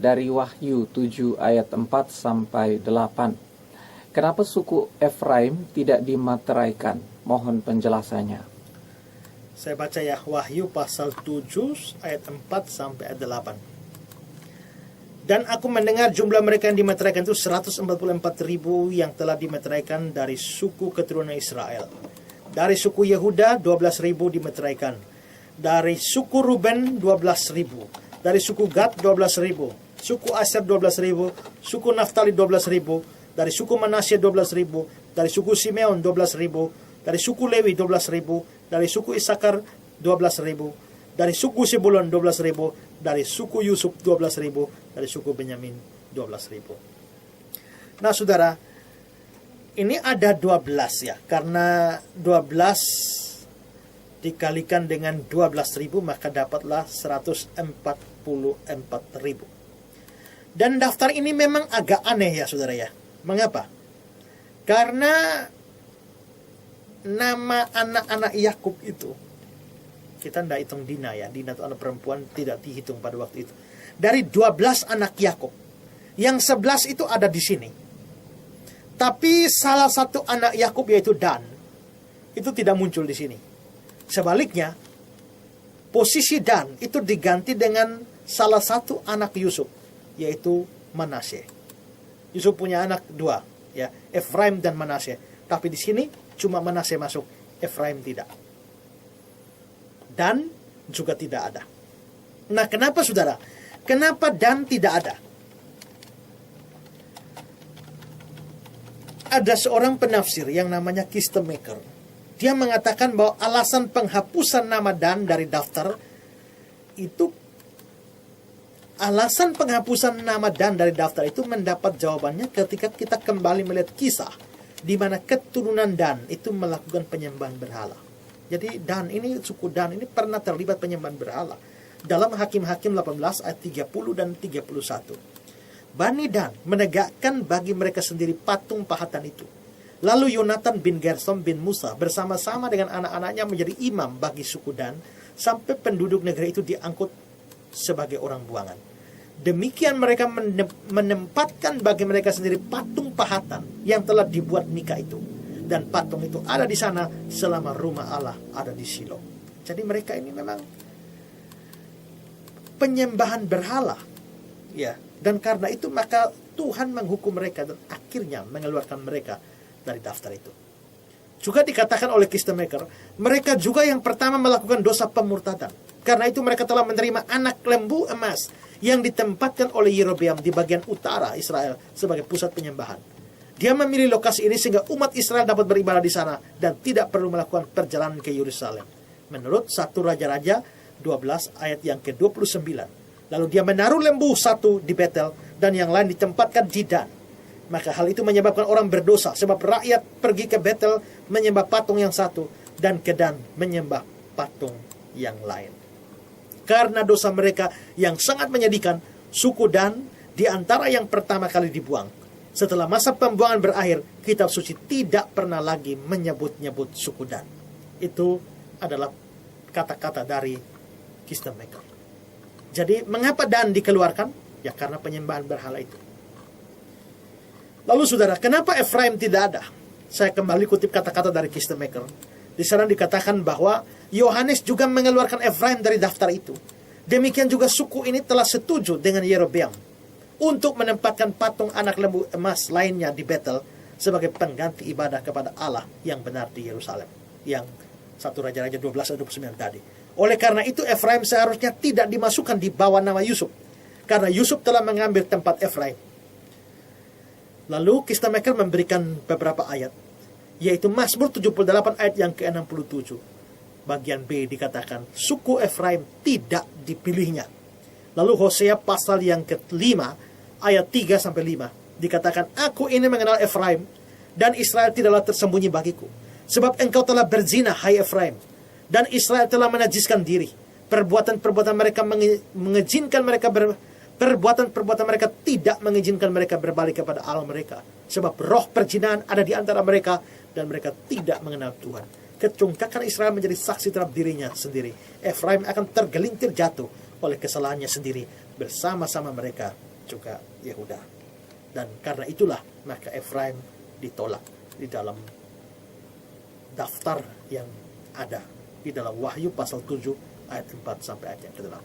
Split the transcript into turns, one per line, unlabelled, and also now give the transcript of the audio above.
dari Wahyu 7 ayat 4-8. Kenapa suku Efraim tidak dimateraikan? Mohon penjelasannya.
Saya baca ya, Wahyu pasal 7 ayat 4 sampai ayat 8. Dan aku mendengar jumlah mereka yang dimeteraikan itu 144.000 yang telah dimeteraikan dari suku keturunan Israel. Dari suku Yehuda 12.000 dimeteraikan. Dari suku Ruben 12.000. Dari suku Gad 12.000. Suku Aser 12.000. Suku Naftali 12.000. Dari suku Manasye 12.000. Dari suku Simeon 12.000. Dari suku Lewi 12.000. Dari suku Isakar 12.000. Dari suku Sebulon 12.000. Dari suku Yusuf 12.000. Dari suku Benyamin 12.000. Nah saudara, ini ada 12 ya. Karena 12 dikalikan dengan 12.000 maka dapatlah 144.000. Dan daftar ini memang agak aneh ya saudara ya. Mengapa? Karena nama anak-anak Yakub itu, kita tidak hitung Dina ya. Dina itu anak perempuan, tidak dihitung pada waktu itu. Dari 12 anak Yakub, yang 11 itu ada di sini. Tapi salah satu anak Yakub yaitu Dan, itu tidak muncul di sini. Sebaliknya, posisi Dan itu diganti dengan salah satu anak Yusuf, yaitu Manasye. Yusuf punya anak dua, ya, Efraim dan Manasye. Tapi di sini cuma Manasye masuk, Efraim tidak. Dan juga tidak ada. Nah, kenapa saudara? Kenapa Dan tidak ada? Ada seorang penafsir yang namanya Kistemaker. Dia mengatakan bahwa alasan penghapusan nama Dan dari daftar itu, alasan penghapusan nama Dan dari daftar itu mendapat jawabannya ketika kita kembali melihat kisah di mana keturunan Dan itu melakukan penyembahan berhala. Jadi Dan ini, suku Dan ini pernah terlibat penyembahan berhala. Dalam Hakim-Hakim 18 ayat 30 dan 31. Bani Dan menegakkan bagi mereka sendiri patung pahatan itu. Lalu Yonatan bin Gersom bin Musa bersama-sama dengan anak-anaknya menjadi imam bagi suku Dan, sampai penduduk negeri itu diangkut sebagai orang buangan. Demikian mereka menempatkan bagi mereka sendiri patung pahatan yang telah dibuat Mika itu. Dan patung itu ada di sana selama rumah Allah ada di Shilo. Jadi mereka ini memang penyembahan berhala, ya. Dan karena itu maka Tuhan menghukum mereka dan akhirnya mengeluarkan mereka dari daftar itu. Juga dikatakan oleh Kistemaker, mereka juga yang pertama melakukan dosa pemurtadan. Karena itu mereka telah menerima anak lembu emas yang ditempatkan oleh Yerobeam di bagian utara Israel sebagai pusat penyembahan. Dia memilih lokasi ini sehingga umat Israel dapat beribadah di sana dan tidak perlu melakukan perjalanan ke Yerusalem. Menurut 1 Raja-Raja 12 ayat yang ke-29. Lalu dia menaruh lembu satu di Betel dan yang lain ditempatkan di Dan. Maka hal itu menyebabkan orang berdosa, sebab rakyat pergi ke Betel menyembah patung yang satu dan ke Dan menyembah patung yang lain. Karena dosa mereka yang sangat menyedihkan, suku Dan di antara yang pertama kali dibuang. Setelah masa pembuangan berakhir, kitab suci tidak pernah lagi menyebut-nyebut suku Dan. Itu adalah kata-kata dari Kistemaker. Jadi mengapa Dan dikeluarkan? Ya karena penyembahan berhala itu. Lalu saudara, kenapa Efraim tidak ada? Saya kembali kutip kata-kata dari Kistemaker. Di sana dikatakan bahwa Yohanes juga mengeluarkan Efraim dari daftar itu. Demikian juga suku ini telah setuju dengan Yerobeam untuk menempatkan patung anak lembu emas lainnya di Betel sebagai pengganti ibadah kepada Allah yang benar di Yerusalem. Yang 1 Raja-Raja 12 ayat 29 tadi. Oleh karena itu Efraim seharusnya tidak dimasukkan di bawah nama Yusuf. Karena Yusuf telah mengambil tempat Efraim. Lalu Kistemaker memberikan beberapa ayat, yaitu Mazmur 78 ayat yang ke-67. Bagian B dikatakan, suku Efraim tidak dipilihnya. Lalu Hosea pasal yang ke-5 ayat 3-5 dikatakan, aku ini mengenal Efraim dan Israel tidaklah tersembunyi bagiku. Sebab engkau telah berzina, hai Efraim, dan Israel telah menajiskan diri. Perbuatan-perbuatan mereka mengizinkan mereka perbuatan-perbuatan mereka tidak mengizinkan mereka berbalik kepada Allah mereka. Sebab roh perzinahan ada di antara mereka dan mereka tidak mengenal Tuhan. Kecongkakan Israel menjadi saksi terhadap dirinya sendiri. Efraim akan tergelintir jatuh oleh kesalahannya sendiri bersama-sama mereka juga Yehuda. Dan karena itulah maka Efraim ditolak di dalam daftar yang ada di dalam Wahyu pasal 7 ayat 4 sampai ayat yang ke-8.